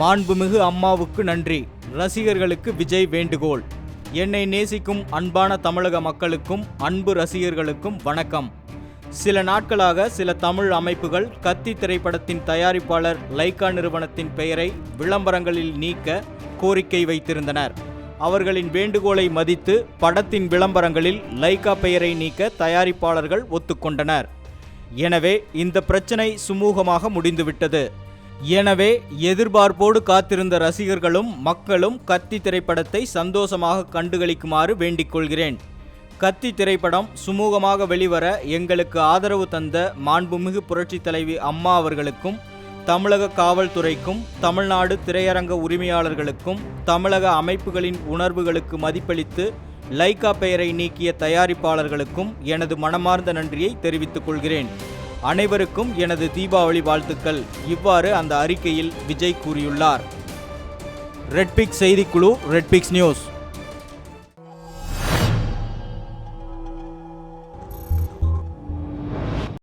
மாண்புமிகு அம்மாவுக்கு நன்றி. ரசிகர்களுக்கு விஜய் வேண்டுகோள். என்னை நேசிக்கும் அன்பான தமிழக மக்களுக்கும் அன்பு ரசிகர்களுக்கும் வணக்கம். சில நாட்களாக சில தமிழ் அமைப்புகள் கத்தி திரைப்படத்தின் தயாரிப்பாளர் லைகா நிறுவனத்தின் பெயரை விளம்பரங்களில் நீக்க கோரிக்கை வைத்திருந்தனர். அவர்களின் வேண்டுகோளை மதித்து படத்தின் விளம்பரங்களில் லைகா பெயரை நீக்க தயாரிப்பாளர்கள் ஒத்துக்கொண்டனர். எனவே இந்த பிரச்சனை சுமூகமாக முடிந்துவிட்டது. எனவே எதிர்பார்ப்போடு காத்திருந்த ரசிகர்களும் மக்களும் கத்தி திரைப்படத்தை சந்தோஷமாக கண்டுகளிக்குமாறு வேண்டிக் கொள்கிறேன். கத்தி திரைப்படம் சுமூகமாக வெளிவர எங்களுக்கு ஆதரவு தந்த மாண்புமிகு புரட்சித் தலைவி அம்மா அவர்களுக்கும், தமிழக காவல்துறைக்கும், தமிழ்நாடு திரையரங்க உரிமையாளர்களுக்கும், தமிழக அமைப்புகளின் உணர்வுகளுக்கு மதிப்பளித்து லைகா பெயரை நீக்கிய தயாரிப்பாளர்களுக்கும் எனது மனமார்ந்த நன்றியை தெரிவித்துக் கொள்கிறேன். அனைவருக்கும் எனது தீபாவளி வாழ்த்துக்கள். இவ்வாறு அந்த அறிக்கையில் விஜய் கூறியுள்ளார். ரெட்பிக்ஸ் செய்திக்குழு, ரெட்பிக்ஸ் நியூஸ்.